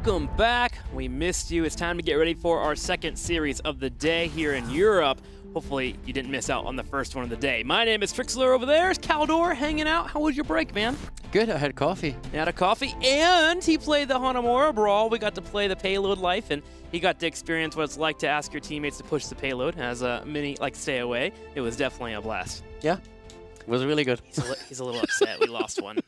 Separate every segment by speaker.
Speaker 1: welcome back. We missed you. It's time to get ready for our second series of the day here in Europe. Hopefully you didn't miss out on the first one of the day. My name is Trixler. Over there is Caldor hanging out. How was your break, man?
Speaker 2: Good, I had coffee.
Speaker 1: You had a coffee, and he played the Hanamura Brawl. We got to play the payload life, and he got to experience what it's like to ask your teammates to push the payload as a mini, like, stay away. It was definitely a blast.
Speaker 2: Yeah, it was really good.
Speaker 1: He's a little upset. We lost one.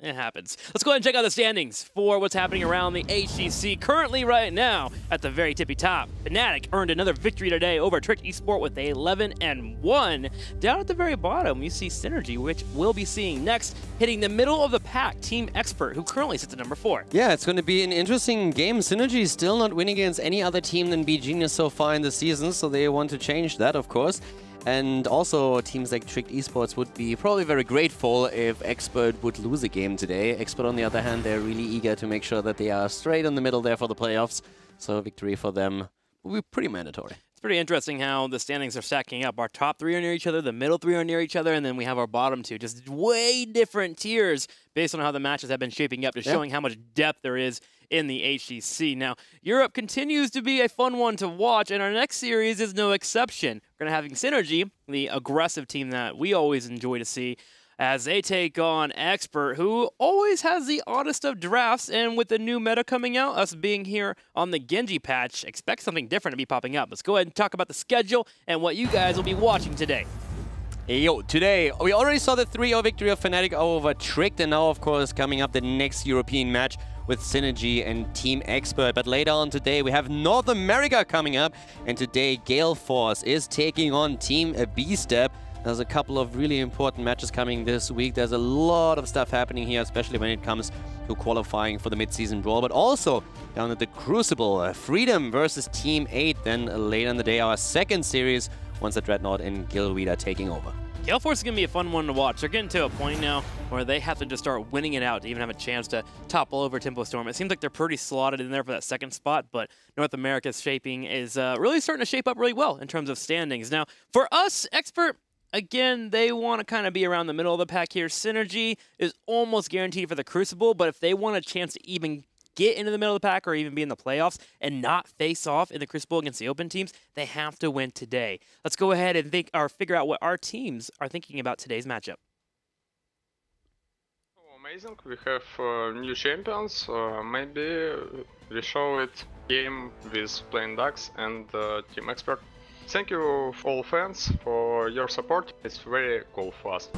Speaker 1: It happens. Let's go ahead and check out the standings for what's happening around the HGC. Currently, right now, at the very tippy top, Fnatic earned another victory today over Trick Esport with a 11-1. Down at the very bottom, you see Synergy, which we'll be seeing next, hitting the middle of the pack, Team Expert, who currently sits at number 4.
Speaker 2: Yeah, it's going to be an interesting game. Synergy is still not winning against any other team than BGenius so far in the season, so they want to change that, of course. And also, teams like Tricked Esports would be probably very grateful if Expert would lose a game today. Expert, on the other hand, they're really eager to make sure that they are straight in the middle there for the playoffs. So a victory for them will be pretty mandatory.
Speaker 1: It's pretty interesting how the standings are stacking up. Our top 3 are near each other, the middle 3 are near each other, and then we have our bottom 2. Just way different tiers based on how the matches have been shaping up, just showing how much depth there is in the HGC. Now, Europe continues to be a fun one to watch, and our next series is no exception. We're going to have Synergy, the aggressive team that we always enjoy to see, as they take on Expert, who always has the oddest of drafts, and with the new meta coming out, us being here on the Genji patch, expect something different to be popping up. Let's go ahead and talk about the schedule and what you guys will be watching today.
Speaker 2: Hey, yo, today we already saw the 3-0 victory of Fnatic over Tricked, and now, of course, coming up the next European match with Synergy and Team Expert. But later on today, we have North America coming up, and today Gale Force is taking on Team B-Step. There's a couple of really important matches coming this week. There's a lot of stuff happening here, especially when it comes to qualifying for the mid-season brawl. But also, down at the Crucible, Freedom versus Team 8. Then later in the day, our second series, once the Dreadnought and Gilweed are taking over.
Speaker 1: Gale Force is going to be a fun one to watch. They're getting to a point now where they have to just start winning it out to even have a chance to topple over Tempo Storm. It seems like they're pretty slotted in there for that second spot, but North America's shaping is really starting to shape up really well in terms of standings. Now, for us, Expert, again, they want to kind of be around the middle of the pack here. Synergy is almost guaranteed for the Crucible, but if they want a chance to even get into the middle of the pack or even be in the playoffs and not face off in the Crucible against the open teams, they have to win today. Let's go ahead and figure out what our teams are thinking about today's matchup.
Speaker 3: Amazing, we have new champions. Maybe we show it game with Playing Ducks and Team Expert. Thank you all fans for your support. It's very cool for us.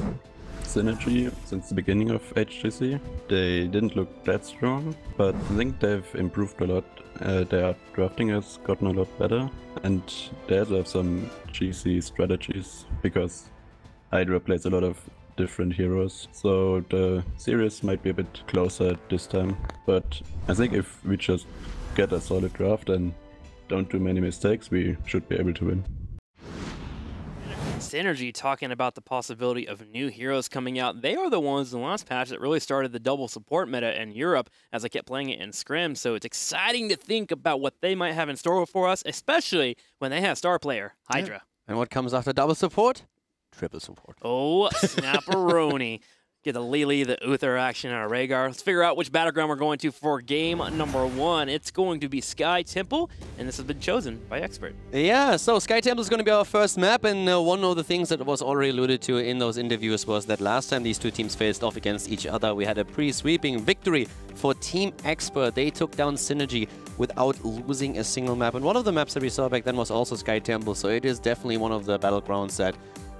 Speaker 4: Synergy, since the beginning of HGC, they didn't look that strong, but I think they've improved a lot. Their drafting has gotten a lot better, and they also have some GC strategies, because Hydra plays a lot of different heroes, so the series might be a bit closer this time. But I think if we just get a solid draft and don't do many mistakes, we should be able to win.
Speaker 1: Synergy talking about the possibility of new heroes coming out. They are the ones in the last patch that really started the double support meta in Europe as I kept playing it in Scrim. So it's exciting to think about what they might have in store for us, especially when they have star player Hydra.
Speaker 2: Yeah. And what comes after double support? Triple support.
Speaker 1: Oh, snapperoni. Get the Lily, the Uther action, and a Rhaegar. Let's figure out which battleground we're going to for game number 1. It's going to be Sky Temple, and this has been chosen by Expert.
Speaker 2: Yeah, so Sky Temple is going to be our first map, and one of the things that was already alluded to in those interviews was that last time these two teams faced off against each other, we had a pretty sweeping victory for Team Expert. They took down Synergy without losing a single map, and one of the maps that we saw back then was also Sky Temple, so it is definitely one of the battlegrounds that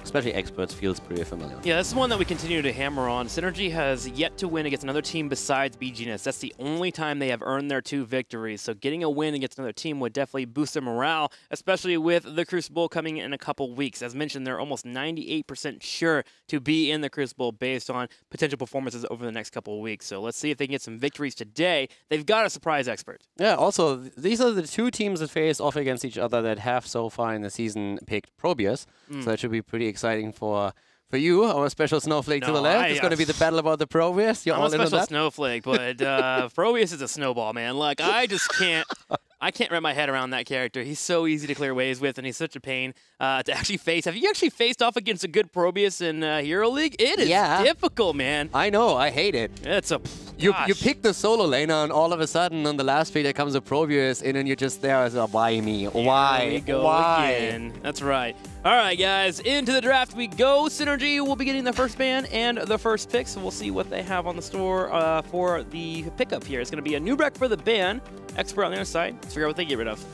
Speaker 2: especially Experts feels pretty familiar.
Speaker 1: Yeah, this is one that we continue to hammer on. Synergy has yet to win against another team besides BGenius. That's the only time they have earned their 2 victories. So getting a win against another team would definitely boost their morale, especially with the Crucible coming in a couple weeks. As mentioned, they're almost 98% sure to be in the Crucible based on potential performances over the next couple of weeks. So let's see if they can get some victories today. They've got a surprise Expert.
Speaker 2: Yeah, also, these are the 2 teams that face off against each other that have so far in the season picked Probius. So that should be pretty exciting for you, our special snowflake to the left. It's going to be the battle about the Probius. You're
Speaker 1: I'm
Speaker 2: all
Speaker 1: a
Speaker 2: in on
Speaker 1: special
Speaker 2: that?
Speaker 1: snowflake, but Probius is a snowball, man. Like, I just can't... I can't wrap my head around that character. He's so easy to clear waves with, and he's such a pain to actually face. Have you actually faced off against a good Probius in Hero League? It is difficult, man.
Speaker 2: I know. I hate it.
Speaker 1: It's a
Speaker 2: You
Speaker 1: Gosh.
Speaker 2: pick the solo laner, and all of a sudden, on the last pick, there comes a Probius in, and you're just there as a, why me? Why?
Speaker 1: Here we go
Speaker 2: Why?
Speaker 1: again. That's right. All right, guys, into the draft we go. Synergy will be getting the first ban and the first pick, so we'll see what they have on the store for the pickup here. It's going to be a new Breck for the ban, Expert on the other side. Let's figure out what they get rid of.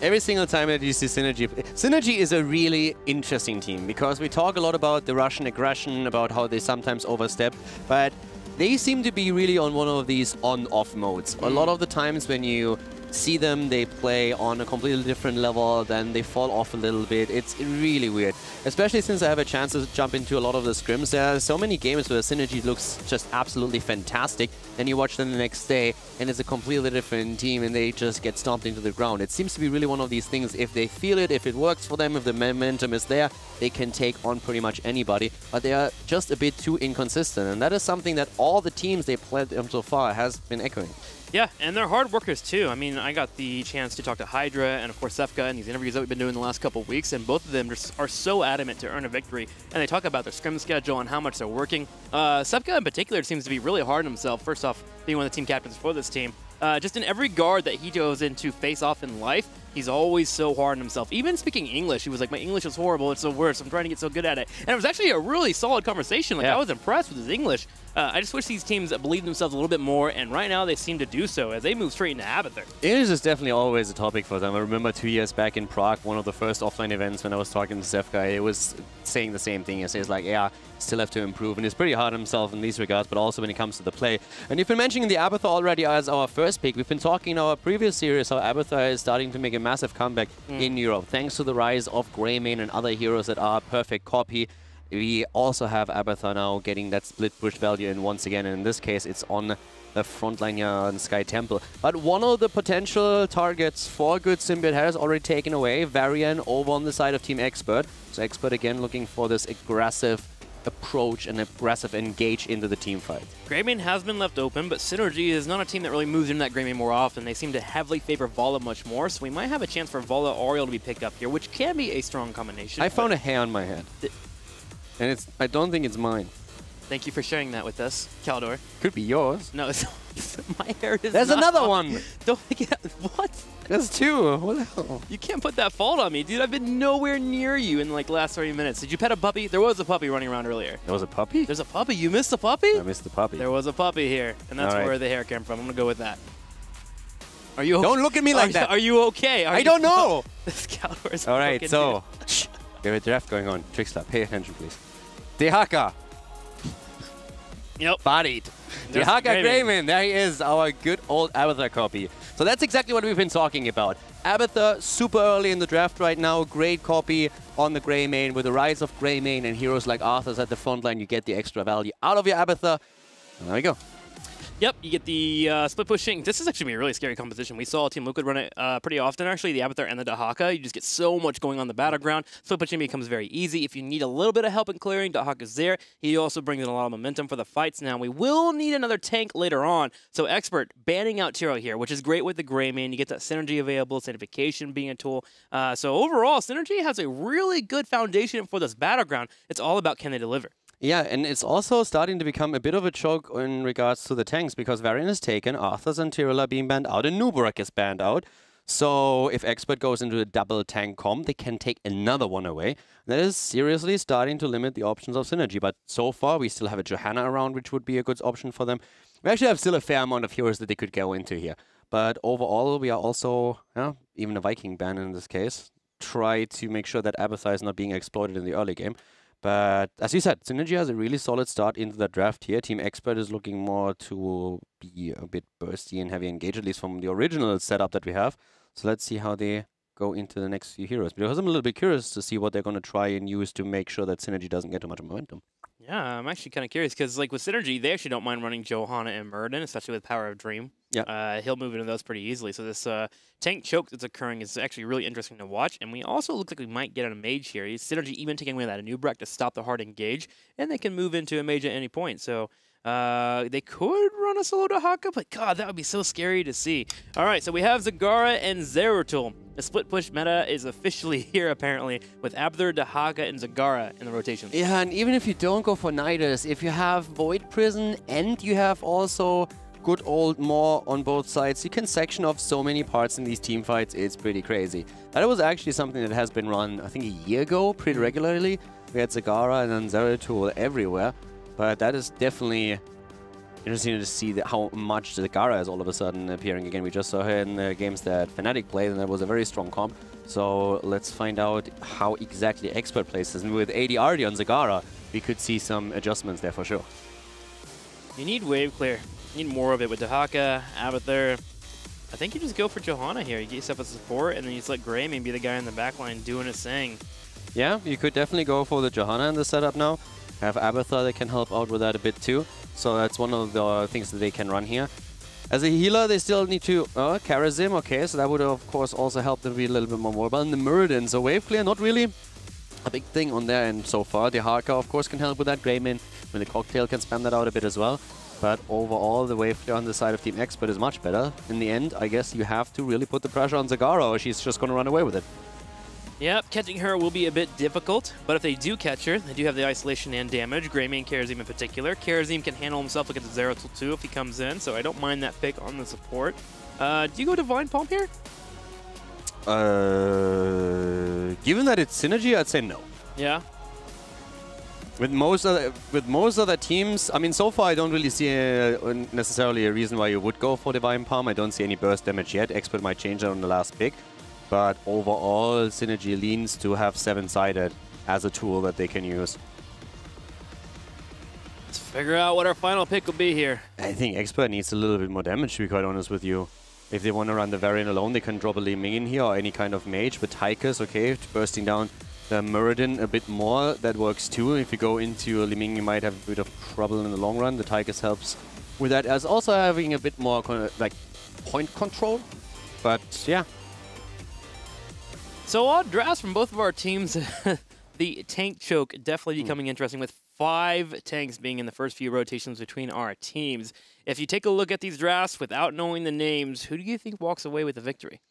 Speaker 2: Every single time that you see Synergy, Synergy is a really interesting team because we talk a lot about the Russian aggression, about how they sometimes overstep, but they seem to be really on one of these on-off modes. A lot of the times when you see them, they play on a completely different level, then they fall off a little bit. It's really weird, especially since I have a chance to jump into a lot of the scrims. There are so many games where Synergy looks just absolutely fantastic, then you watch them the next day and it's a completely different team and they just get stomped into the ground. It seems to be really one of these things, if they feel it, if it works for them, if the momentum is there, they can take on pretty much anybody, but they are just a bit too inconsistent, and that is something that all the teams they played so far has been echoing.
Speaker 1: Yeah, and they're hard workers too. I mean, I got the chance to talk to Hydra and of course Sefka in these interviews that we've been doing the last couple of weeks, and both of them just are so adamant to earn a victory. And they talk about their scrim schedule and how much they're working. Sefka in particular seems to be really hard on himself. First off, being one of the team captains for this team. Just in every guard that he goes into face off in life, he's always so hard on himself. Even speaking English, he was like, my English is horrible, it's the worst, I'm trying to get so good at it. And it was actually a really solid conversation. Like, I was impressed with his English. I just wish these teams believed themselves a little bit more, and right now they seem to do so as they move straight into Abathur.
Speaker 2: English is definitely always a topic for them. I remember 2 years back in Prague, one of the first offline events when I was talking to Sefka, it was saying the same thing. He says like, yeah, still have to improve, and he's pretty hard on himself in these regards, but also when it comes to the play. And you've been mentioning the Abathur already as our first pick. We've been talking in our previous series how Abathur is starting to make a massive comeback in Europe, thanks to the rise of Greymane and other heroes that are a perfect copy. We also have Abathur now getting that split push value in once again, and in this case it's on the front line here on Sky Temple. But one of the potential targets for good Symbiote has already taken away, Varian over on the side of Team Expert. So Expert again looking for this aggressive approach and aggressive engage into the team fight.
Speaker 1: Greymane has been left open, but Synergy is not a team that really moves into that Greymane more often. They seem to heavily favor Vala much more, so we might have a chance for Vala Oriole to be picked up here, which can be a strong combination.
Speaker 2: I found a hair on my head. And I don't think it's mine.
Speaker 1: Thank you for sharing that with us, Caldor.
Speaker 2: Could be yours.
Speaker 1: No, my hair is
Speaker 2: There's
Speaker 1: not
Speaker 2: another
Speaker 1: on.
Speaker 2: one!
Speaker 1: Don't forget, what?
Speaker 2: There's two. What the hell?
Speaker 1: You can't put that fault on me, dude. I've been nowhere near you in like the last 30 minutes. Did you pet a puppy? There was a puppy running around earlier.
Speaker 2: There was a puppy?
Speaker 1: There's a puppy. You missed a puppy?
Speaker 2: I missed the puppy.
Speaker 1: There was a puppy here, and that's where the hair came from. I'm going to go with that. Are you okay?
Speaker 2: Don't look at me like that.
Speaker 1: Are you okay?
Speaker 2: I don't know.
Speaker 1: This Caldor is
Speaker 2: Alright, so
Speaker 1: shh.
Speaker 2: we have a draft going on. Trickster, pay attention, please. Dehaka.
Speaker 1: Yep.
Speaker 2: Bodied.
Speaker 1: There's
Speaker 2: Dehaka
Speaker 1: Greymane.
Speaker 2: Greymane. There he is, our good old Abathur copy. So that's exactly what we've been talking about. Abathur, super early in the draft right now. Great copy on the Greymane. With the rise of Greymane and heroes like Arthur's at the front line, you get the extra value out of your Abathur. And there we go.
Speaker 1: Yep, you get the split pushing. This is actually a really scary composition. We saw Team Liquid run it pretty often, actually, the Abathur and the Dehaka. You just get so much going on the battleground. Split pushing becomes very easy. If you need a little bit of help in clearing, Dehaka's there. He also brings in a lot of momentum for the fights. Now, we will need another tank later on. So Expert banning out Tiro here, which is great with the Greymane. You get that synergy available, Sanctification being a tool. So overall, Synergy has a really good foundation for this battleground. It's all about can they deliver.
Speaker 2: Yeah, and it's also starting to become a bit of a choke in regards to the tanks, because Varian is taken, Arthur's and Tyrell are being banned out, and Nubarak is banned out. So if Expert goes into a double tank comp, they can take another one away. That is seriously starting to limit the options of Synergy. But so far, we still have a Johanna around, which would be a good option for them. We actually have still a fair amount of heroes that they could go into here. But overall, we are also, even a Viking ban in this case, try to make sure that Abathur is not being exploited in the early game. But as you said, Synergy has a really solid start into the draft here. Team Expert is looking more to be a bit bursty and heavy engaged, at least from the original setup that we have. So let's see how they go into the next few heroes. Because I'm a little bit curious to see what they're going to try and use to make sure that Synergy doesn't get too much momentum.
Speaker 1: Yeah, I'm actually kind of curious because, like, with Synergy, they actually don't mind running Johanna and Murden, especially with Power of Dream.
Speaker 2: Yeah.
Speaker 1: He'll move into those pretty easily. So this tank choke that's occurring is actually really interesting to watch. And we also look like we might get a mage here. Synergy even taking away that Anubrek to stop the hard engage, and they can move into a mage at any point. So they could run a solo Dehaka, but God, that would be so scary to see. All right, so we have Zagara and Zeratul. The split push meta is officially here, apparently, with Abathur, Dehaka, and Zagara in the rotation.
Speaker 2: Yeah, and even if you don't go for Nidus, if you have Void Prison and you have also good old Maw on both sides. You can section off so many parts in these team fights. It's pretty crazy. That was actually something that has been run, I think, a year ago pretty regularly. We had Zagara and then Zeratul everywhere. But that is definitely interesting to see how much Zagara is all of a sudden appearing again. We just saw her in the games that Fnatic played, and that was a very strong comp. So let's find out how exactly Expert plays this. And with ADRD on Zagara, we could see some adjustments there for sure.
Speaker 1: You need wave clear. You need more of it with Dehaka, Abathur. I think you just go for Johanna here. You get yourself a support, and then you just let Greymane be the guy in the backline doing his thing.
Speaker 2: Yeah, you could definitely go for the Johanna in the setup now. Have Abathur that can help out with that a bit too. So that's one of the things that they can run here. As a healer, they still need to Karazim. Okay, so that would of course also help them be a little bit more mobile. And the Muradin, so wave clear, not really a big thing on their end so far. Dehaka of course can help with that. Greymane with the cocktail can spam that out a bit as well. But overall, the wave clear on the side of Team Expert is much better. In the end, I guess you have to really put the pressure on Zagara, or she's just going to run away with it.
Speaker 1: Yep, catching her will be a bit difficult, but if they do catch her, they do have the isolation and damage. Greymane, Karazim in particular. Karazim can handle himself against Zeratul too if he comes in, so I don't mind that pick on the support. Do you go Divine Palm here?
Speaker 2: Given that it's synergy, I'd say no.
Speaker 1: Yeah.
Speaker 2: With most other teams, I mean, so far I don't really see necessarily a reason why you would go for Divine Palm. I don't see any burst damage yet. Expert might change that on the last pick. But overall, Synergy leans to have 7-sided as a tool that they can use.
Speaker 1: Let's figure out what our final pick will be here.
Speaker 2: I think Expert needs a little bit more damage, to be quite honest with you. If they want to run the Varian alone, they can drop a Li Ming in here or any kind of mage. But Tychus, okay, bursting down the Muradin a bit more, that works too. If you go into a Li Ming, you might have a bit of trouble in the long run. The Tychus helps with that, as also having a bit more like point control. But yeah.
Speaker 1: So odd drafts from both of our teams. The tank choke definitely becoming interesting with 5 tanks being in the first few rotations between our teams. If you take a look at these drafts without knowing the names, who do you think walks away with the victory?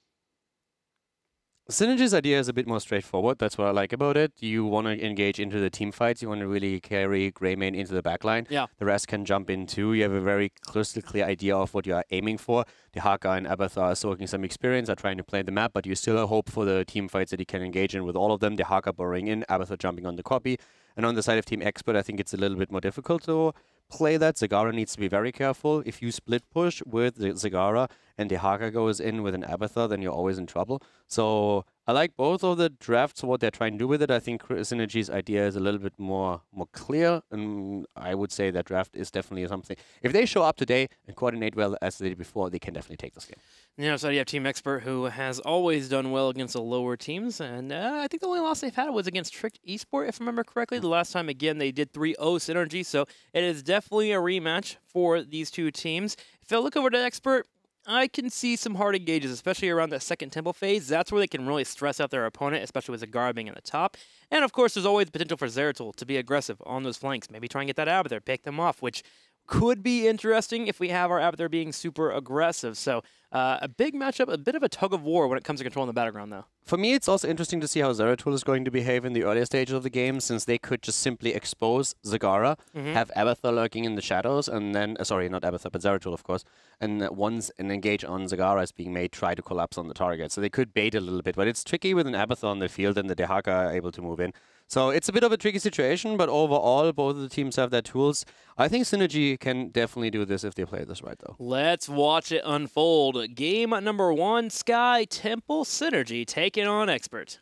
Speaker 2: Synergy's idea is a bit more straightforward. That's what I like about it. You want to engage into the team fights. You want to really carry Greymane into the backline.
Speaker 1: Yeah.
Speaker 2: The rest can jump in too. You have a very crystal clear idea of what you are aiming for. Dehaka and Abathur are soaking some experience, are trying to play the map, but you still hope for the team fights that you can engage in with all of them. Dehaka burrowing in, Abathur jumping on the copy. And on the side of Team Expert, I think it's a little bit more difficult to play that. Zagara needs to be very careful. If you split push with the Zagara and Dehaka goes in with an Abathur, then you're always in trouble. So I like both of the drafts, what they're trying to do with it. I think Synergy's idea is a little bit more clear, and I would say that draft is definitely something. If they show up today and coordinate well as they did before, they can definitely take this game.
Speaker 1: Yeah, so you have Team Expert, who has always done well against the lower teams, and I think the only loss they've had was against Tricked Esport, if I remember correctly. The last time, again, they did 3-0 Synergy, so it is definitely a rematch for these two teams. If I look over to Expert, I can see some hard engages, especially around that second tempo phase. That's where they can really stress out their opponent, especially with Zagara being in the top. And of course, there's always the potential for Zeratul to be aggressive on those flanks. Maybe try and get that out of there, pick them off, which could be interesting if we have our Abathur being super aggressive. So a big matchup, a bit of a tug of war when it comes to controlling the battleground, though.
Speaker 2: For me, it's also interesting to see how Zeratul is going to behave in the earlier stages of the game, since they could just simply expose Zagara, have Abathur lurking in the shadows, and then, sorry, not Abathur, but Zeratul, of course, and once an engage on Zagara is being made, try to collapse on the target. So they could bait a little bit, but it's tricky with an Abathur on the field and the Dehaka are able to move in. So it's a bit of a tricky situation, but overall, both of the teams have their tools. I think Synergy can definitely do this if they play this right, though.
Speaker 1: Let's watch it unfold. Game number 1, Sky Temple Synergy taking on Expert.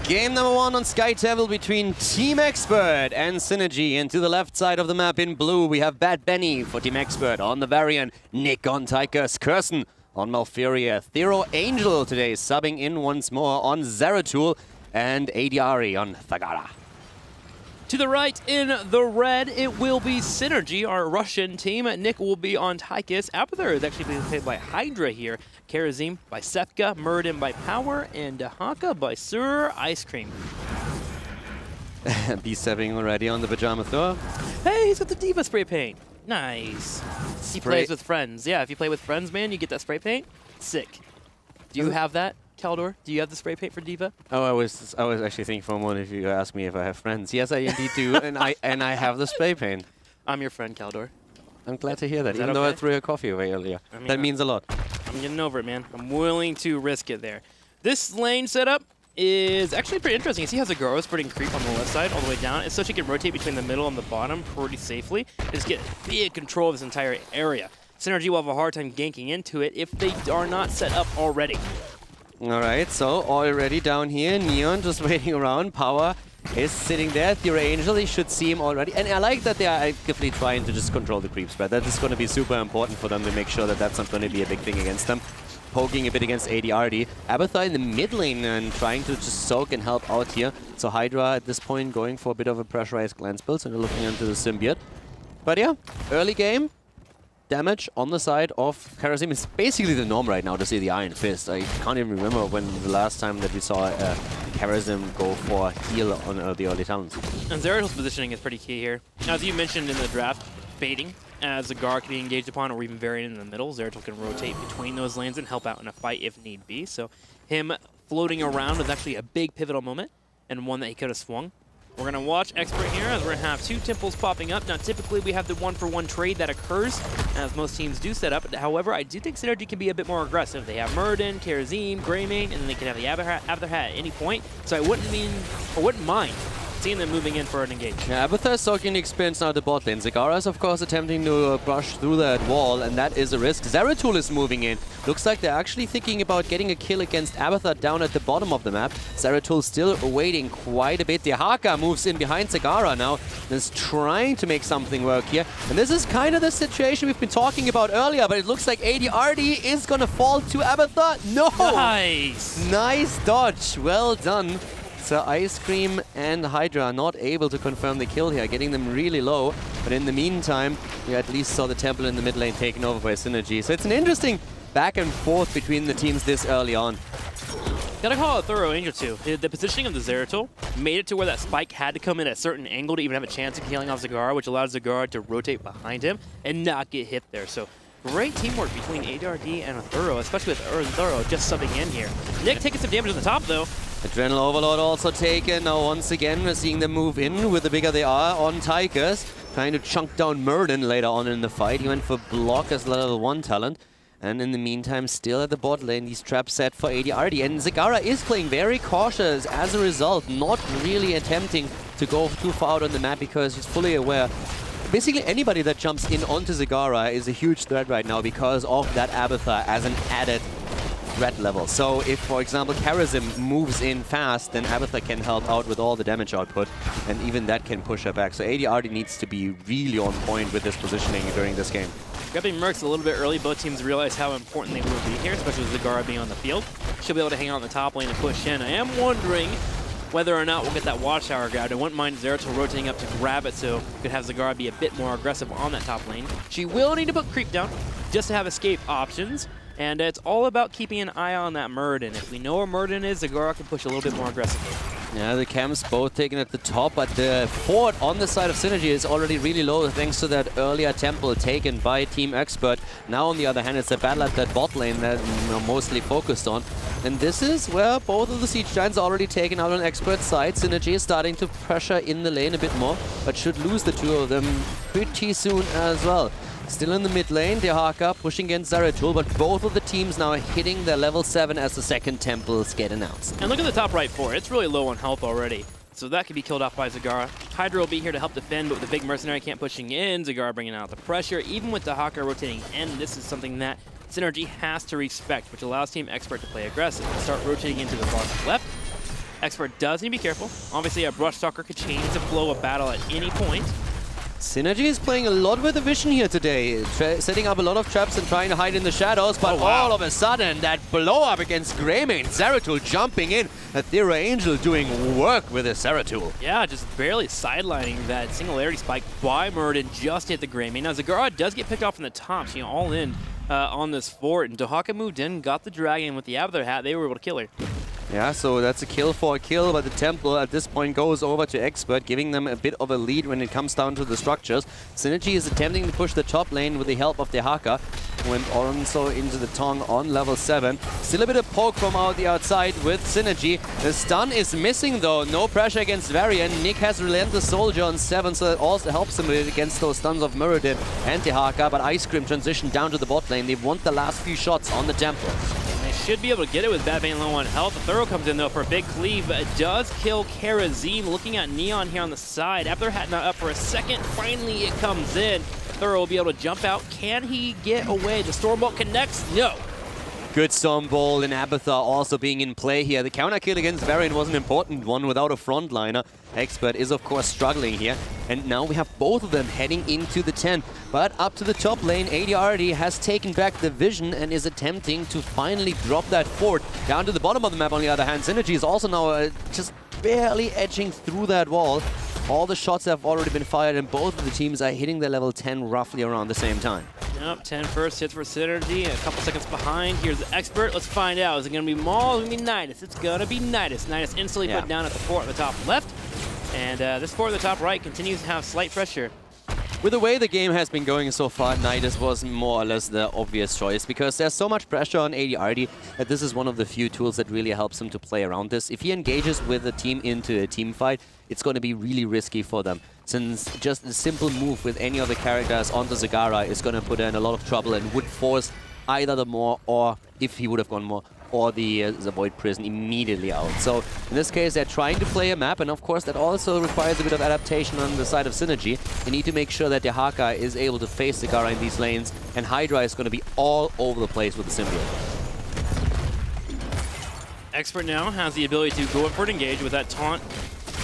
Speaker 2: Game number 1 on Sky Temple between Team Expert and Synergy. And to the left side of the map in blue, we have Bad Benny for Team Expert on the Varian, Nick on Tychus, Curson on Malfurion, Thero Angel today subbing in once more on Zeratul, and Adiari on Thagara.
Speaker 1: To the right in the red, it will be Synergy, our Russian team. Nick will be on Tychus. Abathur is actually being played by Hydra here. Karazim by Sepka, Muradin by Power, and Dehaka by Sir Ice Cream.
Speaker 2: B7 already on the Pajama Thor.
Speaker 1: Hey, he's got the Diva spray paint. Nice. He plays with friends. Yeah, if you play with friends, man, you get that spray paint. Sick. Do you have that, Caldor? Do you have the spray paint for Diva?
Speaker 2: Oh, I was actually thinking for a moment if you asked me if I have friends. Yes, I indeed do, and I have the spray paint.
Speaker 1: I'm your friend, Caldor.
Speaker 2: I'm glad to hear that,
Speaker 1: Is that
Speaker 2: even though I
Speaker 1: okay?
Speaker 2: threw your coffee away earlier.
Speaker 1: I mean,
Speaker 2: that means a lot.
Speaker 1: I'm getting over it, man. I'm willing to risk it there. This lane setup is actually pretty interesting. You see how Zagara spreading creep on the left side all the way down. It's so she can rotate between the middle and the bottom pretty safely. Just get big control of this entire area. Synergy will have a hard time ganking into it if they are not set up already.
Speaker 2: Alright, so already down here, Neon just waiting around. Power is sitting there. Theory Angel, he should see him already. And I like that they are actively trying to just control the creep spread. That is going to be super important for them to make sure that that's not going to be a big thing against them. Poking a bit against ADRD. Abathar in the mid lane and trying to just soak and help out here. So Hydra at this point going for a bit of a pressurized glance build, so they're looking into the symbiote. But yeah, early game. Damage on the side of Karazim is basically the norm right now to see the Iron Fist. I can't even remember when the last time that we saw Karazim go for heal on the early talents.
Speaker 1: And Zeratil's positioning is pretty key here. As you mentioned in the draft, baiting as Zagara can be engaged upon or even variant in the middle. Zeratil can rotate between those lanes and help out in a fight if need be. So him floating around was actually a big pivotal moment and one that he could have swung. We're going to watch Expert here as we're going to have two temples popping up. Now, typically, we have the one-for-one trade that occurs, as most teams do set up. However, I do think Synergy can be a bit more aggressive. They have Murden, Karazim, Greymane, and then they can have the Abathar at any point. So I wouldn't mind seeing them moving in for an engage.
Speaker 2: Yeah, Abathar is soaking the experience now at the bot lane. Zagara is, of course, attempting to brush through that wall, and that is a risk. Zeratul is moving in. Looks like they're actually thinking about getting a kill against Abathar down at the bottom of the map. Zeratul still waiting quite a bit. The Haka moves in behind Zagara now and is trying to make something work here. And this is kind of the situation we've been talking about earlier, but it looks like ADRD is going to fall to Abathar. No!
Speaker 1: Nice!
Speaker 2: Nice dodge. Well done. So Ice Cream and Hydra are not able to confirm the kill here, getting them really low. But in the meantime, we at least saw the temple in the mid lane taken over by Synergy. So it's an interesting back and forth between the teams this early on.
Speaker 1: Gotta call it Thorough Angel too. The positioning of the Zeratul made it to where that spike had to come in at a certain angle to even have a chance of killing off Zagara, which allowed Zagara to rotate behind him and not get hit there. So great teamwork between ADRD and Thorough, especially with Thorough just subbing in here. Nick taking some damage on the top though.
Speaker 2: Adrenal Overload also taken. Now once again we're seeing them move in with the bigger they are on Tigers. Trying to chunk down Murden later on in the fight. He went for block as level 1 talent. And in the meantime, still at the bot lane, these traps set for ADRD. And Zagara is playing very cautious as a result, not really attempting to go too far out on the map because he's fully aware. Basically, anybody that jumps in onto Zagara is a huge threat right now because of that Abathar as an added threat level. So if, for example, Karazim moves in fast, then Abathar can help out with all the damage output, and even that can push her back. So ADRD needs to be really on point with this positioning during this game.
Speaker 1: Grabbing Mercs a little bit early, both teams realize how important they will be here, especially with Zagara being on the field. She'll be able to hang out on the top lane and push in. I am wondering whether or not we'll get that Watchtower grabbed. I wouldn't mind Zeratul rotating up to grab it so we could have Zagara be a bit more aggressive on that top lane. She will need to put creep down just to have escape options. And it's all about keeping an eye on that Murden. If we know where Murden is, Zagara can push a little bit more aggressively.
Speaker 2: Yeah, the camps both taken at the top, but the fort on the side of Synergy is already really low thanks to that earlier temple taken by Team Expert. Now, on the other hand, it's a battle at that bot lane that we're mostly focused on. And this is where both of the Siege Giants are already taken out on Expert's side. Synergy is starting to pressure in the lane a bit more, but should lose the two of them pretty soon as well. Still in the mid lane, Dehaka pushing against Zeratul, but both of the teams now are hitting their level 7 as the second temples get announced.
Speaker 1: And look at the top right fort. It's really low on health already. So that could be killed off by Zagara. Hydra will be here to help defend, but with the big mercenary camp pushing in, Zagara bringing out the pressure. Even with Dehaka rotating in, this is something that Synergy has to respect, which allows Team Expert to play aggressive and start rotating into the bottom left. Expert does need to be careful. Obviously, a Brush Stalker could change the flow of battle at any point.
Speaker 2: Synergy is playing a lot with the vision here today, setting up a lot of traps and trying to hide in the shadows, but all of a sudden, that blow-up against Greymane, Zeratul jumping in, Athera Angel doing work with a Zeratul.
Speaker 1: Yeah, just barely sidelining that singularity spike by Murden, just hit the Greymane. Now, Zagara does get picked off from the top, she all in on this fort, and Dehaka moved in, got the dragon with the Abathar hat, they were able to kill her.
Speaker 2: Yeah, so that's a kill for a kill, but the Temple at this point goes over to Expert, giving them a bit of a lead when it comes down to the structures. Synergy is attempting to push the top lane with the help of the Haka. Went also into the Tong on level 7. Still a bit of poke from the outside with Synergy. The stun is missing though, no pressure against Varian. Nick has Relentless Soldier on 7, so that also helps him a bit against those stuns of Muradin and the Haka, but Ice Cream transitioned down to the bot lane. They've won the last few shots on the Temple.
Speaker 1: They should be able to get it with Bad Bane low on health. The Thorough comes in though for a big cleave. It does kill Karazim. Looking at Neon here on the side. After Hat not up for a second, finally it comes in. Thorough will be able to jump out. Can he get away? The Stormbolt connects? No.
Speaker 2: Good Stormbolt and Abathar also being in play here. The counter kill against Varian was an important one without a frontliner. Expert is of course struggling here. And now we have both of them heading into the 10. But up to the top lane, ADRD has taken back the vision and is attempting to finally drop that fort. Down to the bottom of the map on the other hand, Synergy is also now just barely edging through that wall. All the shots have already been fired and both of the teams are hitting their level 10 roughly around the same time.
Speaker 1: Yep, 10 first hits for Synergy, a couple seconds behind. Here's the Expert. Let's find out. Is it going to be Maul? Is it going to be Nidus? It's going to be Nidus. Nidus instantly put down at the fort at the top left. And this fort at the top right continues to have slight pressure.
Speaker 2: With the way the game has been going so far, Nidus was more or less the obvious choice because there's so much pressure on ADRD that this is one of the few tools that really helps him to play around this. If he engages with a team into a team fight, it's going to be really risky for them, since just a simple move with any of the characters onto Zagara is going to put her in a lot of trouble and would force either the Maw, or if he would have gone Maw, or the Void Prison immediately out. So in this case, they're trying to play a map, and of course that also requires a bit of adaptation on the side of Synergy. They need to make sure that the Haka is able to face Zagara in these lanes, and Hydra is going to be all over the place with the Symbiote.
Speaker 1: Expert now has the ability to go in for an engage with that taunt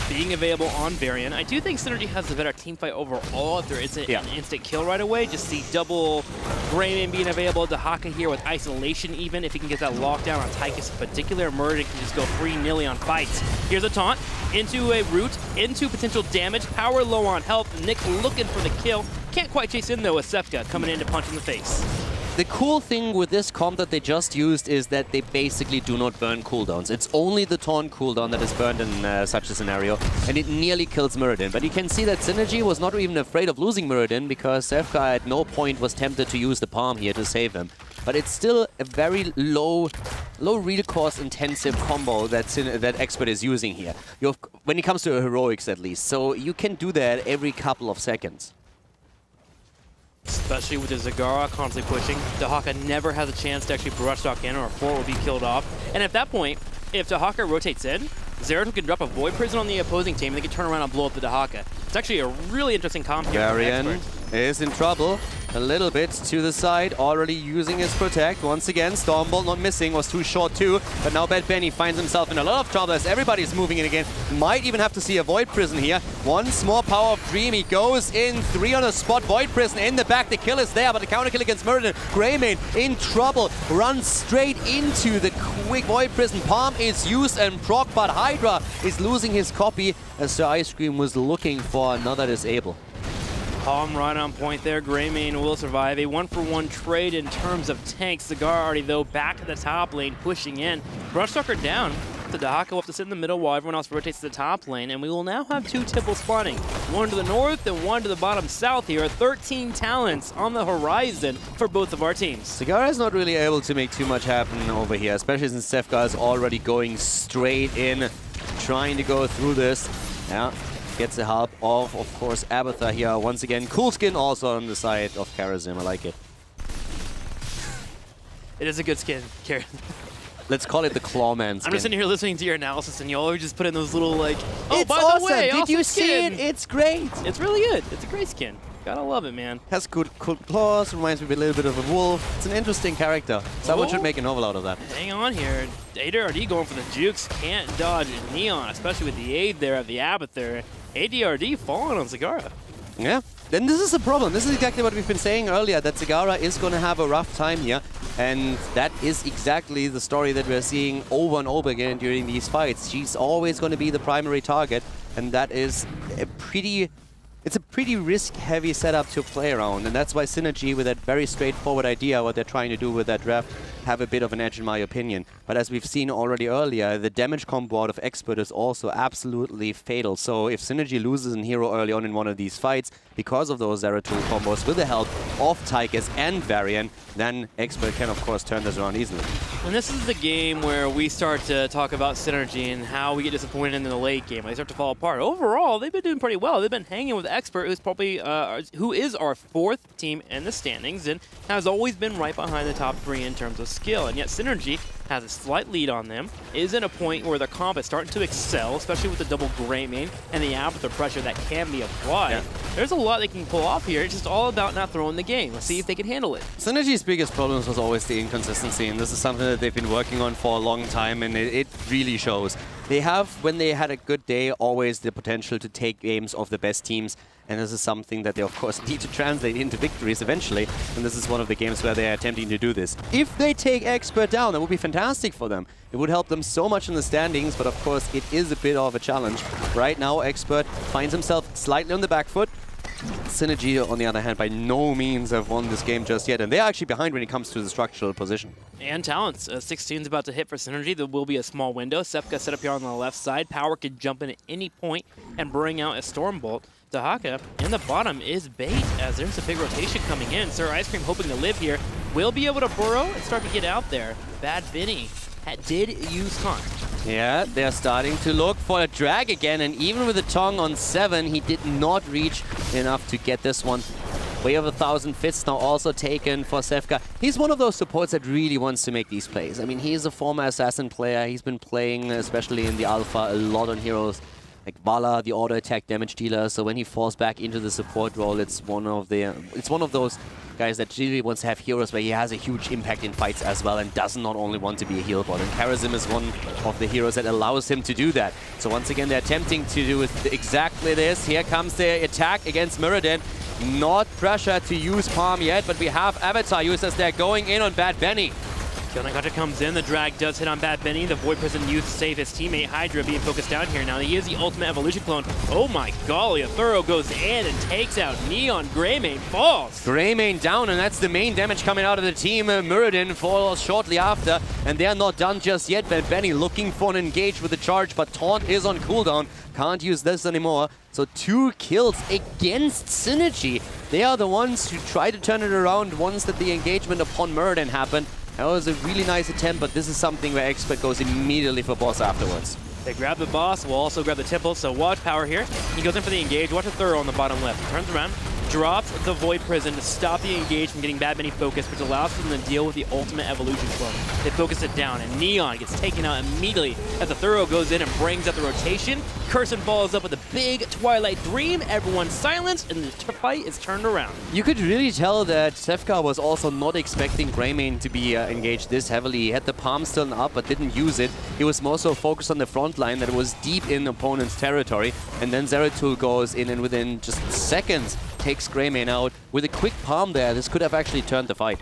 Speaker 1: being available on Varian. I do think Synergy has a better teamfight overall if there isn't an instant kill right away. Just the double Greymane being available to Haka here with isolation even. If he can get that lockdown on Tychus in particular, Muradin can just go free nilly on fights. Here's a taunt into a root, into potential damage. Power low on health. Nick looking for the kill. Can't quite chase in though with Sefka coming in to punch in the face.
Speaker 2: The cool thing with this comp that they just used is that they basically do not burn cooldowns. It's only the taunt cooldown that is burned in such a scenario, and it nearly kills Muradin. But you can see that Synergy was not even afraid of losing Muradin because Sefka at no point was tempted to use the palm here to save him. But it's still a very low real cost intensive combo that Expert is using here. When it comes to heroics at least. So you can do that every couple of seconds.
Speaker 1: Especially with the Zagara constantly pushing. Dahaka never has a chance to actually brush talk in or a fort will be killed off. And at that point, if Dahaka rotates in, Zeratul can drop a Void Prison on the opposing team and they can turn around and blow up the Dahaka. It's actually a really interesting comp here.
Speaker 2: Varian is in trouble. A little bit to the side, already using his Protect. Once again, Stormbolt not missing, was too short too. But now Bad Benny finds himself in a lot of trouble as everybody's moving in again. Might even have to see a Void Prison here. Once more Power of Dream, he goes in, 3 on the spot. Void Prison in the back, the kill is there, but the counter kill against Muradin. Greymane in trouble, runs straight into the quick Void Prison. Palm is used and proc, but Hydra is losing his copy as the Ice Cream was looking for another disable.
Speaker 1: Palm right on point there. Greymane will survive. A 1-for-1 trade in terms of tanks. Cigar already, though, back to the top lane, pushing in. Brushstalker down. The Dahaka will have to sit in the middle while everyone else rotates to the top lane. And we will now have 2 Temples spawning. One to the north and one to the bottom south here. 13 talents on the horizon for both of our teams.
Speaker 2: Zagara is not really able to make too much happen over here, especially since Sefka is already going straight in, trying to go through this. Yeah. Gets the help of course, Abathar here. Once again, cool skin also on the side of Karazim. I like it.
Speaker 1: It is a good skin, Karen.
Speaker 2: Let's call it the Clawman skin.
Speaker 1: I'm just sitting here listening to your analysis, and you always just put in those little, like, oh,
Speaker 2: it's
Speaker 1: by
Speaker 2: awesome.
Speaker 1: the way,
Speaker 2: did you see
Speaker 1: skin.
Speaker 2: it? It's great.
Speaker 1: It's really good. It's a great skin. Gotta love it, man.
Speaker 2: Has good claws, reminds me a little bit of a wolf. It's an interesting character. Someone should make a novel out of that.
Speaker 1: Hang on here. ADRD going for the jukes. Can't dodge Neon, especially with the aid there of the Abathar. ADRD falling on Zagara.
Speaker 2: Yeah. Then this is a problem. This is exactly what we've been saying earlier, that Zagara is going to have a rough time here. And that is exactly the story that we're seeing over and over again during these fights. She's always going to be the primary target. And that is a pretty... It's a pretty risk-heavy setup to play around, and that's why Synergy, with that very straightforward idea, what they're trying to do with that draft, have a bit of an edge in my opinion. But as we've seen already earlier, the damage combo out of Expert is also absolutely fatal. So if Synergy loses an hero early on in one of these fights, because of those Zeratul combos with the help of Tychus and Varian, then Expert can of course turn this around easily.
Speaker 1: And this is the game where we start to talk about Synergy and how we get disappointed in the late game. They start to fall apart. Overall, they've been doing pretty well. They've been hanging with Expert, who's probably who is our 4th team in the standings and has always been right behind the top 3 in terms of skill. And yet Synergy has a slight lead on them, is in a point where their comp is starting to excel, especially with the double Grey Main and the after pressure that can be applied. Yeah. There's a lot they can pull off here. It's just all about not throwing the game. Let's see if they can handle it.
Speaker 2: Synergy's biggest problems was always the inconsistency, and this is something that they've been working on for a long time, and it really shows. They have, when they had a good day, always the potential to take games of the best teams, and this is something that they of course need to translate into victories eventually, and this is one of the games where they're attempting to do this. If they take Expert down, that would be fantastic for them. It would help them so much in the standings, but of course it is a bit of a challenge. Right now Expert finds himself slightly on the back foot. Synergy, on the other hand, by no means have won this game just yet, and they're actually behind when it comes to the structural position.
Speaker 1: And talents. 16's about to hit for Synergy. There will be a small window. Sefka set up here on the left side. Power could jump in at any point and bring out a Stormbolt. Dahaka in the bottom is bait as there's a big rotation coming in. Sir Ice Cream hoping to live here. Will be able to burrow and start to get out there. Bad Vinny did use taunt.
Speaker 2: Yeah, they're starting to look for a drag again, and even with the Tong on 7, he did not reach enough to get this one. Way of 1,000 Fists now also taken for Sefka. He's one of those supports that really wants to make these plays. I mean, he is a former Assassin player. He's been playing, especially in the Alpha, a lot on heroes like Vala, the auto attack damage dealer. So when he falls back into the support role, it's one of those guys that really wants to have heroes where he has a huge impact in fights as well and does not only want to be a heal bot. And Karazim is one of the heroes that allows him to do that. So once again, they're attempting to do exactly this. Here comes the attack against Muradin. Not pressure to use Palm yet, but we have Avatar use as they're going in on Bad Benny.
Speaker 1: Kyonagata comes in, the drag does hit on Bad Benny. The Void Prison used to save his teammate Hydra being focused down here. Now he is the ultimate evolution clone. Oh my golly, a Thorough goes in and takes out Neon. Greymane falls.
Speaker 2: Greymane down, and that's the main damage coming out of the team. Muradin falls shortly after, and they're not done just yet. Bad Benny looking for an engage with the charge, but Taunt is on cooldown. Can't use this anymore. So 2 kills against Synergy. They are the ones who try to turn it around once that the engagement upon Muradin happened. That was a really nice attempt, but this is something where Expert goes immediately for boss afterwards.
Speaker 1: They grab the boss, will also grab the temple, so watch Power here. He goes in for the engage, watch a Thorough on the bottom left. He turns around, drops the Void Prison to stop the engage from getting Bad Benny focused, which allows them to deal with the ultimate evolution clone. They focus it down, and Neon gets taken out immediately as the Thorough goes in and brings out the rotation. Curson follows up with a big Twilight Dream, everyone's silenced, and the fight is turned around.
Speaker 2: You could really tell that Sefka was also not expecting Greymane to be engaged this heavily. He had the palm still up, but didn't use it. He was more so focused on the front line that was deep in opponent's territory, and then Zeratul goes in and within just seconds takes Greymane out. With a quick palm there, this could have actually turned the fight.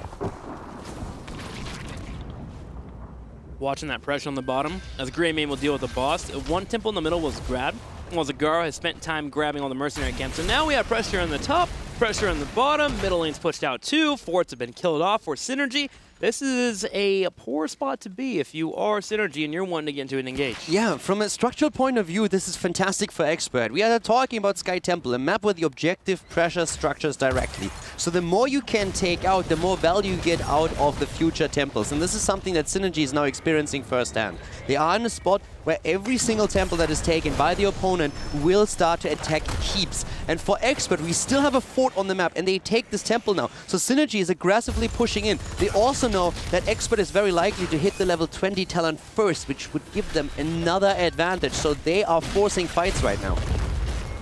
Speaker 1: Watching that pressure on the bottom, as Greymane will deal with the boss. One temple in the middle was grabbed, while Zagara has spent time grabbing all the mercenary camps. So now we have pressure on the top, pressure on the bottom, middle lane's pushed out too, forts have been killed off for Synergy. This is a poor spot to be if you are Synergy and you're wanting to get into an engage.
Speaker 2: Yeah, from a structural point of view, this is fantastic for Expert. We are talking about Sky Temple, a map where the objective pressure structures directly. So the more you can take out, the more value you get out of the future temples. And this is something that Synergy is now experiencing firsthand. They are in a spot where every single temple that is taken by the opponent will start to attack keeps. And for Expert, we still have a fort on the map, and they take this temple now. So Synergy is aggressively pushing in. They also know that Expert is very likely to hit the level 20 talent first, which would give them another advantage. So they are forcing fights right now.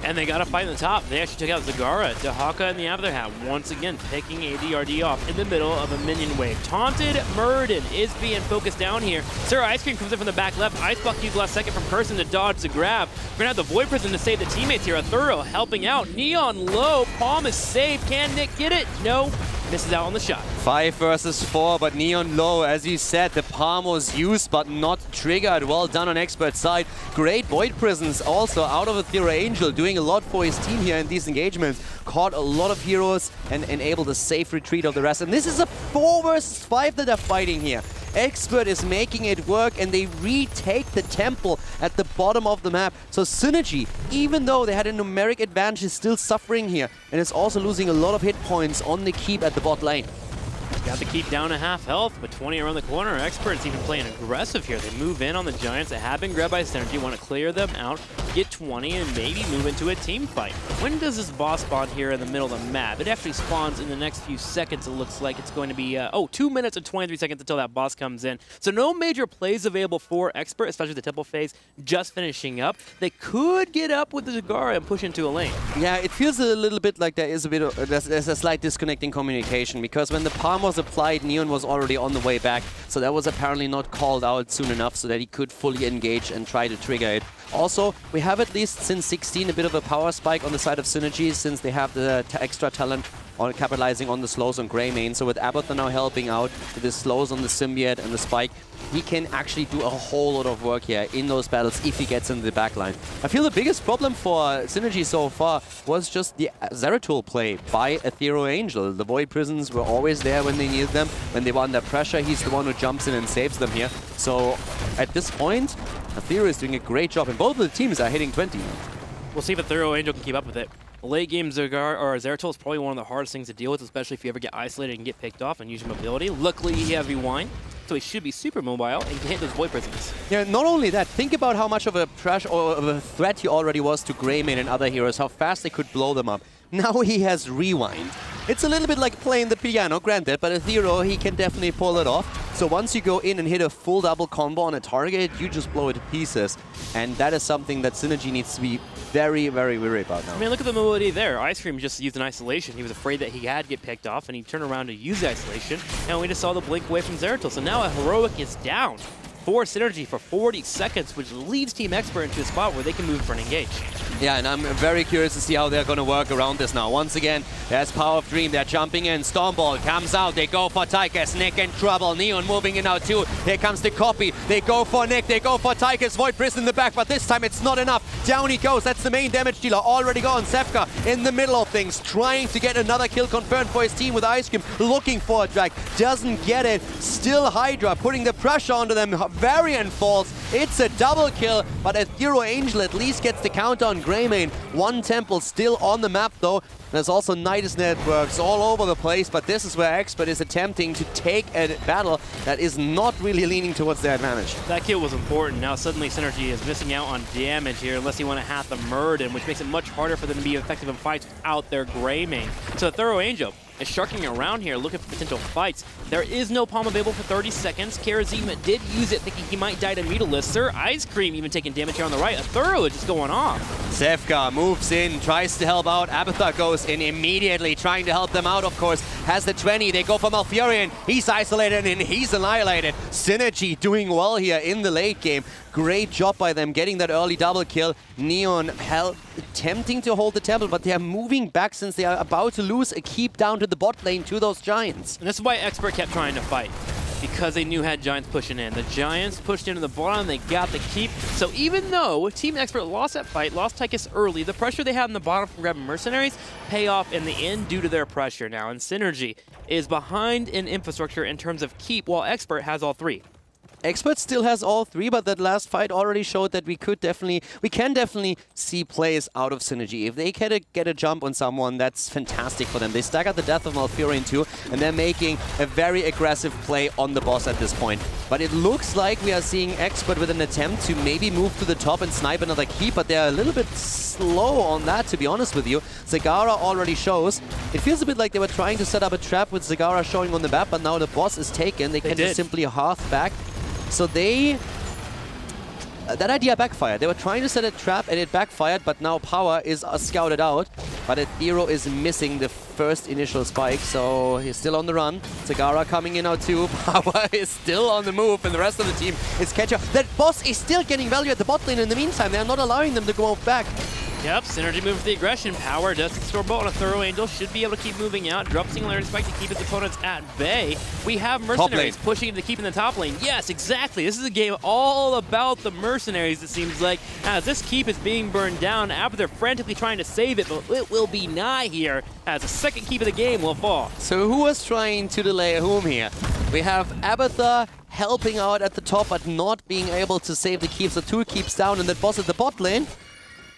Speaker 1: And they got a fight in the top. They actually took out Zagara. Dahaka in the Avatar hat, once again picking a DRD off in the middle of a minion wave. Taunted Muradin is being focused down here. Sir Ice Cream comes in from the back left. Ice Buck used last second from Curson to dodge the grab. We're going to have the Void Prison to save the teammates here. A Thorough helping out. Neon low. Palm is saved. Can Nick get it? No. misses out on the shot.
Speaker 2: 5 versus 4, but Neon low. As you said, the palm was used but not triggered. Well done on Expert side. Great Void Prisons also out of Ethereal Angel, doing a lot for his team here in these engagements. Caught a lot of heroes and enabled a safe retreat of the rest. And this is a 4 versus 5 that they're fighting here. Expert is making it work, and they retake the temple at the bottom of the map. So Synergy, even though they had a numeric advantage, is still suffering here, and is also losing a lot of hit points on the keep at the bot lane.
Speaker 1: Got the keep down to half health, but 20 around the corner. Expert's even playing aggressive here. They move in on the Giants that have been grabbed by Synergy, want to clear them out, get 20, and maybe move into a team fight. When does this boss spawn here in the middle of the map? It actually spawns in the next few seconds. It looks like it's going to be, 2 minutes and 23 seconds until that boss comes in. So no major plays available for Expert, especially the temple phase just finishing up. They could get up with the Zagara and push into a lane.
Speaker 2: Yeah, it feels a little bit like there is a bit of, there's a slight disconnect in communication, because when the palm was applied, Neon was already on the way back, so that was apparently not called out soon enough so that he could fully engage and try to trigger it. Also, we have at least since 16 a bit of a power spike on the side of Synergy, since they have the extra talent on capitalizing on the slows on Greymane. So with Abathur now helping out with the slows on the Symbiote and the spike, he can actually do a whole lot of work here in those battles if he gets into the backline. I feel the biggest problem for Synergy so far was just the Zeratul play by Ethereal Angel. The Void Prisons were always there when they needed them. When they were under pressure, he's the one who jumps in and saves them here. So at this point, Ethereal is doing a great job, and both of the teams are hitting 20.
Speaker 1: We'll see if Ethereal Angel can keep up with it. Late game Zeratul is probably one of the hardest things to deal with, especially if you ever get isolated and get picked off and use your mobility. Luckily, he has Rewind, so he should be super mobile and can hit those Void Prisons.
Speaker 2: Yeah, not only that, think about how much of a pressure or of a threat he already was to Greymane and other heroes, how fast they could blow them up. Now he has Rewind. It's a little bit like playing the piano, granted, but Ethereal, he can definitely pull it off. So once you go in and hit a full double combo on a target, you just blow it to pieces. And that is something that Synergy needs to be very, very wary about now.
Speaker 1: I mean, look at the mobility there. Ice Cream just used an isolation. He was afraid that he had to get picked off, and he turned around to use the isolation. And we just saw the blink away from Zeratul. So now a Heroic is down for Synergy for 40 seconds, which leads Team Expert into a spot where they can move for an engage.
Speaker 2: Yeah, and I'm very curious to see how they're going to work around this now. Once again, there's Power of Dream. They're jumping in. Stormball comes out. They go for Tychus. Nick in trouble. Neon moving in now too. Here comes the copy. They go for Nick. They go for Tychus. Void Prison in the back, but this time it's not enough. Down he goes. That's the main damage dealer. Already gone. Zefka in the middle of things, trying to get another kill confirmed for his team with Ice Cream. Looking for a drag. Doesn't get it. Still Hydra putting the pressure onto them. Variant falls. It's a double kill, but Ethereal Angel at least gets the counter on Greymane. One temple still on the map though. There's also Nidus networks all over the place, but this is where Expert is attempting to take a battle that is not really leaning towards their advantage.
Speaker 1: That kill was important. Now suddenly Synergy is missing out on damage here unless you want to have the Murden, which makes it much harder for them to be effective in fights without their Greymane. So Ethereal Angel is sharking around here looking for potential fights. There is no palm available for 30 seconds. Karazima did use it thinking he might die to Mutalisk. Sir Ice Cream even taking damage here on the right. Ethereal is just going off.
Speaker 2: Zefka moves in, tries to help out. Abathur goes in immediately, trying to help them out, of course. Has the 20, they go for Malfurion. He's isolated and he's annihilated. Synergy doing well here in the late game. Great job by them getting that early double kill. Neon attempting to hold the temple, but they are moving back since they are about to lose a keep down to the bot lane to those Giants.
Speaker 1: And this is why Expert kept trying to fight, because they knew had Giants pushing in. The Giants pushed into the bottom, they got the keep. So even though Team Expert lost that fight, lost Tychus early, the pressure they had in the bottom from grabbing mercenaries pay off in the end due to their pressure now. And Synergy is behind in infrastructure in terms of keep, while Expert has all three.
Speaker 2: Expert still has all three, but that last fight already showed that we can definitely see plays out of Synergy. If they can get a jump on someone, that's fantastic for them. They staggered the death of Malfurion too, and they're making a very aggressive play on the boss at this point. But it looks like we are seeing Expert with an attempt to maybe move to the top and snipe another keep, but they're a little bit slow on that, to be honest with you. Zagara already shows. It feels a bit like they were trying to set up a trap with Zagara showing on the map, but now the boss is taken. They can just simply hearth back. So that idea backfired. They were trying to set a trap and it backfired, but now Power is scouted out. But Ethereal is missing the first initial spike, so he's still on the run. Zagara coming in now too. Power is still on the move, and the rest of the team is catching up. That boss is still getting value at the bot lane in the meantime. They're not allowing them to go back.
Speaker 1: Yep, Synergy moving for the aggression. Power does the store bolt on a Thorough Angel. Should be able to keep moving out. Drop Singularity Spike to keep his opponents at bay. We have Mercenaries pushing him to keep in the top lane. Yes, exactly. This is a game all about the Mercenaries, it seems like. As this keep is being burned down, they're frantically trying to save it, but it will be nigh here as the second keep of the game will fall.
Speaker 2: So who was trying to delay whom here? We have Abathur helping out at the top, but not being able to save the keep. So 2 keeps down, and that boss at the bot lane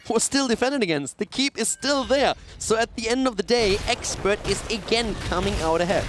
Speaker 2: was still defended against. The keep is still there. So at the end of the day, Expert is again coming out ahead.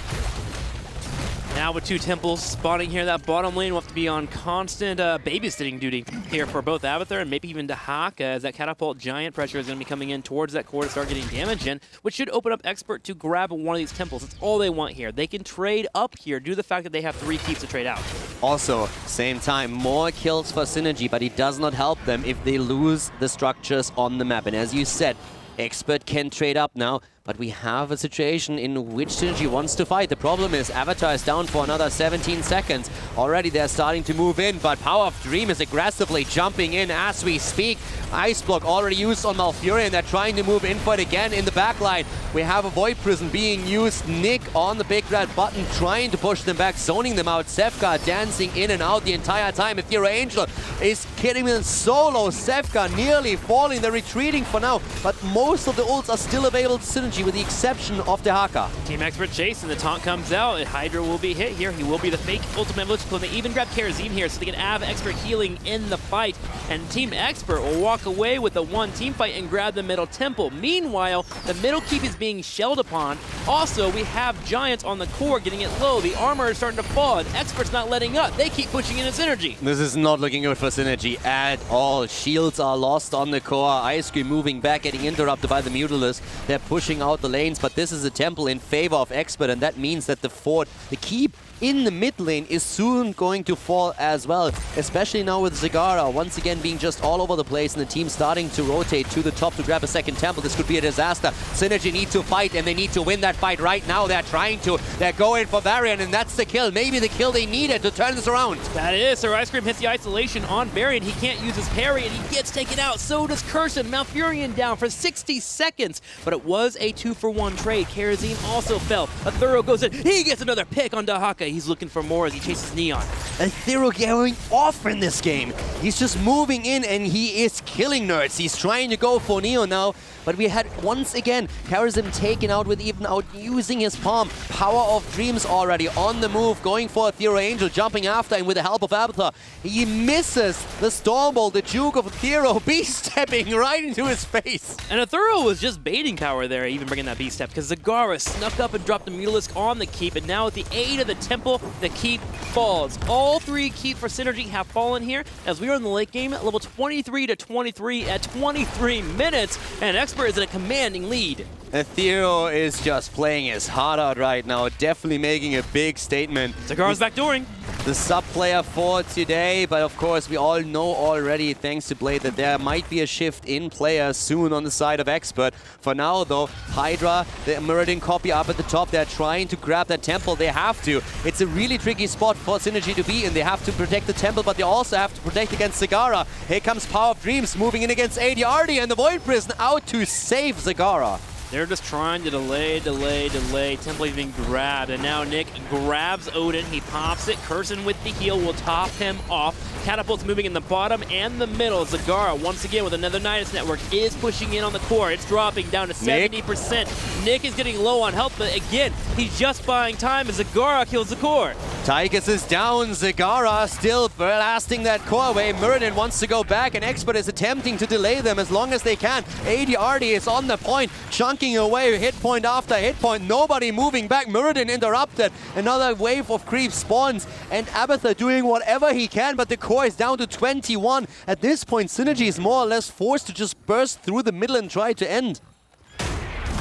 Speaker 1: Now with 2 temples spawning here, that bottom lane will have to be on constant babysitting duty here for both Abathur and maybe even Dahak, as that catapult giant pressure is going to be coming in towards that core to start getting damage in, which should open up Expert to grab one of these temples. That's all they want here. They can trade up here due to the fact that they have 3 keeps to trade out.
Speaker 2: Also, same time, more kills for Synergy, but it does not help them if they lose the structures on the map. And as you said, Expert can trade up now, but we have a situation in which Synergy wants to fight. The problem is Avatar is down for another 17 seconds. Already they're starting to move in, but Power of Dream is aggressively jumping in as we speak. Ice Block already used on Malfurion. They're trying to move in for it again in the backline. We have a Void Prison being used. Nick on the big red button trying to push them back, zoning them out. Sefka dancing in and out the entire time. Ethereal Angel is killing them solo. Sefka nearly falling. They're retreating for now, but most of the ults are still available to Synergy, with the exception of the Haka.
Speaker 1: Team Expert chase, and the taunt comes out. Hydra will be hit here. He will be the fake ultimate elliptical. They even grab Karazim here so they can have Expert healing in the fight. And Team Expert will walk away with a 1 team fight and grab the middle temple. Meanwhile, the middle keep is being shelled upon. Also, we have Giants on the core getting it low. The armor is starting to fall, and Expert's not letting up. They keep pushing in Synergy.
Speaker 2: This is not looking good for Synergy at all. Shields are lost on the core. Ice Cream moving back, getting interrupted by the Mutalisk. They're pushing out the lanes, but this is a temple in favor of Expert, and that means that the fort, the keep in the mid lane, is soon going to fall as well, especially now with Zagara once again being just all over the place and the team starting to rotate to the top to grab a second temple. This could be a disaster. Synergy need to fight, and they need to win that fight right now. They're trying to. They're going for Varian, and that's the kill. Maybe the kill they needed to turn this around.
Speaker 1: That is, Sir Ice Cream hits the isolation on Varian. He can't use his parry, and he gets taken out. So does Curson. Malfurion down for 60 seconds, but it was a 2-for-1 trade. Karazim also fell. A Thorough goes in. He gets another pick on Dahaka. He's looking for more as he chases Neon.
Speaker 2: And Thero going off in this game. He's just moving in and he is killing nerds. He's trying to go for Neon now, but we had once again Karazim taken out with even out using his palm. Power of Dreams already on the move, going for Ethereal Angel, jumping after him with the help of Abathur. He misses the Stormbolt, the Duke of Ethereal beast stepping right into his face.
Speaker 1: And Ethereal was just baiting Power there, even bringing that beast step, because Zagara snuck up and dropped the Mutalisk on the keep, and now with the aid of the temple, the keep falls. All 3 keep for Synergy have fallen here, as we are in the late game at level 23 to 23 at 23 minutes, and Expert is in a commanding lead.
Speaker 2: Ethereal is just playing his heart out right now, definitely making a big statement.
Speaker 1: Zagara's backdooring.
Speaker 2: The sub player for today, but of course we all know already, thanks to Blade, that there might be a shift in players soon on the side of Expert. For now though, Hydra, the Mirrodin copy up at the top, they're trying to grab that temple. They have to. It's a really tricky spot for Synergy to be in. They have to protect the temple, but they also have to protect against Zagara. Here comes Power of Dreams moving in against ADRD, and the Void Prison out to save Zagara.
Speaker 1: They're just trying to delay. Temple is being grabbed, and now Nick grabs Odin. He pops it. Curson with the heal will top him off. Catapult's moving in the bottom and the middle. Zagara, once again with another Nidus Network, is pushing in on the core. It's dropping down to 70%. Nick is getting low on health, but again, he's just buying time as Zagara kills the core.
Speaker 2: Tychus is down. Zagara still blasting that core away. Mirrodin wants to go back, and Expert is attempting to delay them as long as they can. ADRD is on the point, chunking away hit point after hit point. Nobody moving back. Mirrodin interrupted. Another wave of creep spawns, and Abathur doing whatever he can, but the core is down to 21. At this point, Synergy is more or less forced to just burst through the middle and try to end.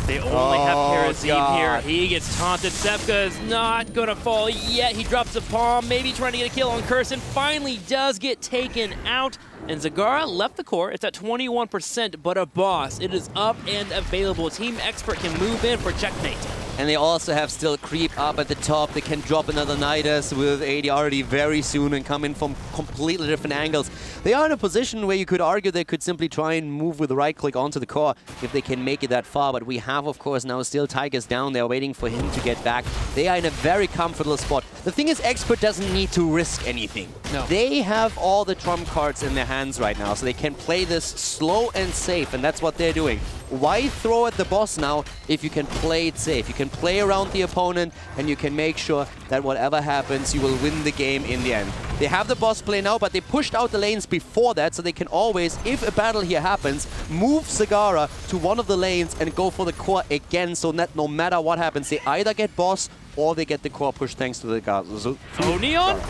Speaker 1: They only have Karazim here. He gets taunted. Sefka is not going to fall yet. He drops a palm, maybe trying to get a kill on Curson. Finally does get taken out. And Zagara left the core. It's at 21%, but a boss. It is up and available. Team Expert can move in for checkmate.
Speaker 2: And they also have still creep up at the top. They can drop another Nidus with AD already very soon and come in from completely different angles. They are in a position where you could argue they could simply try and move with the right click onto the core if they can make it that far. But we have, of course, now still Tigers down there waiting for him to get back. They are in a very comfortable spot. The thing is, Expert doesn't need to risk anything.
Speaker 1: No.
Speaker 2: They have all the trump cards in their hands right now, so they can play this slow and safe, and that's what they're doing. Why throw at the boss now if you can play it safe? You can play around the opponent, and you can make sure that whatever happens, you will win the game in the end. They have the boss play now, but they pushed out the lanes before that, so they can always, if a battle here happens, move Zagara to one of the lanes and go for the core again, so that no matter what happens, they either get boss or they get the core push thanks to the guard.
Speaker 1: Oh, Neon!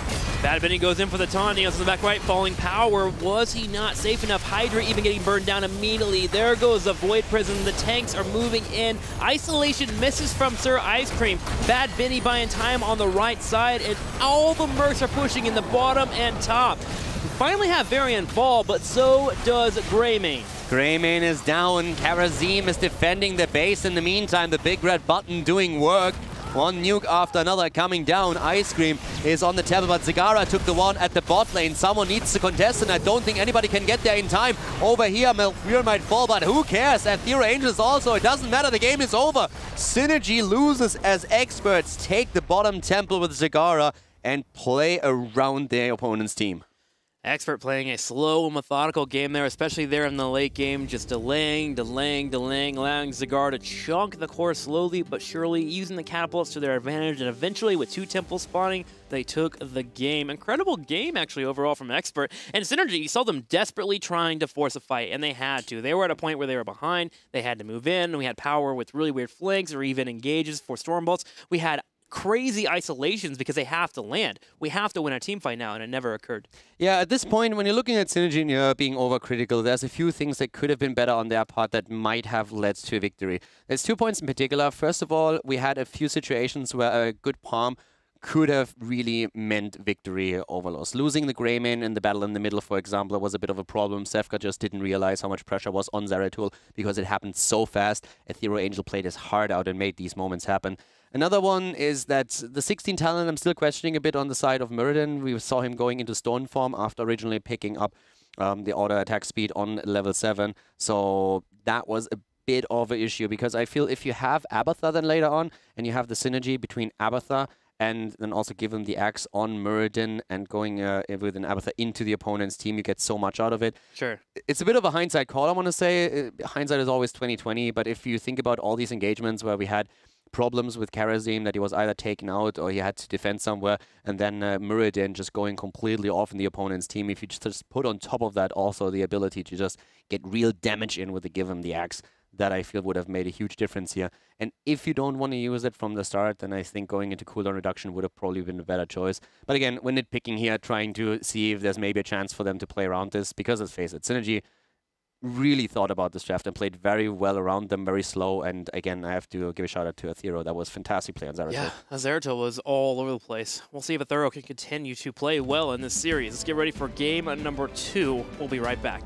Speaker 1: Bad Benny goes in for the taunt. Neon's in the back right, falling power. Was he not safe enough? Hydra even getting burned down immediately. There goes the Void Prison. The tanks are moving in. Isolation misses from Sir Ice Cream. Bad Benny buying time on the right side, and all the Mercs are pushing in the bottom and top. We finally have Varian fall, but so does Greymane.
Speaker 2: Greymane is down. Karazim is defending the base. In the meantime, the big red button doing work. One nuke after another coming down. Ice Cream is on the table, but Zagara took the one at the bot lane. Someone needs to contest, and I don't think anybody can get there in time. Over here, Melfear might fall, but who cares? Aethera Angels also, it doesn't matter, the game is over. Synergy loses as Experts take the bottom temple with Zagara and play around their opponent's team.
Speaker 1: Expert playing a slow and methodical game there, especially there in the late game, just delaying, allowing Zagara to chunk the core slowly but surely, using the catapults to their advantage, and eventually with 2 temples spawning, they took the game. Incredible game, actually, overall from Expert. And Synergy, you saw them desperately trying to force a fight, and they had to. They were at a point where they were behind, they had to move in, we had power with really weird flanks or even engages for storm bolts. We had crazy isolations because they have to land. We have to win a team fight now, and it never occurred. Yeah,
Speaker 2: at this point, when you're looking at Synergy and you're being overcritical, there's a few things that could have been better on their part that might have led to a victory. There's 2 points in particular. First of all, we had a few situations where a good palm could have really meant victory over loss. Losing the Greymane in the battle in the middle, for example, was a bit of a problem. Sefka just didn't realize how much pressure was on Zeratul because it happened so fast. Aethera Angel played his heart out and made these moments happen. Another one is that the 16 talent, I'm still questioning a bit on the side of Muradin. We saw him going into Stone form after originally picking up the auto attack speed on level 7. So that was a bit of an issue, because I feel if you have Abathar then later on, and you have the synergy between Abathar and then also give him the axe on Muradin and going with an Abathar into the opponent's team, you get so much out of it.
Speaker 1: Sure.
Speaker 2: It's a bit of a hindsight call, I want to say. Hindsight is always 20/20, but if you think about all these engagements where we had problems with Karazim, that he was either taken out or he had to defend somewhere, and then Muradin just going completely off in the opponent's team. If you just put on top of that also the ability to just get real damage in with the give him the axe, that I feel would have made a huge difference here. And if you don't want to use it from the start, then I think going into cooldown reduction would have probably been a better choice. But again, we're nitpicking here, trying to see if there's maybe a chance for them to play around this, because let's face it, Synergy really thought about this draft and played very well around them, very slow. And again, I have to give a shout out to Aethera. That was fantastic play on Zeratul.
Speaker 1: Yeah, Zeratul was all over the place. We'll see if Aethera can continue to play well in this series. Let's get ready for game number 2. We'll be right back.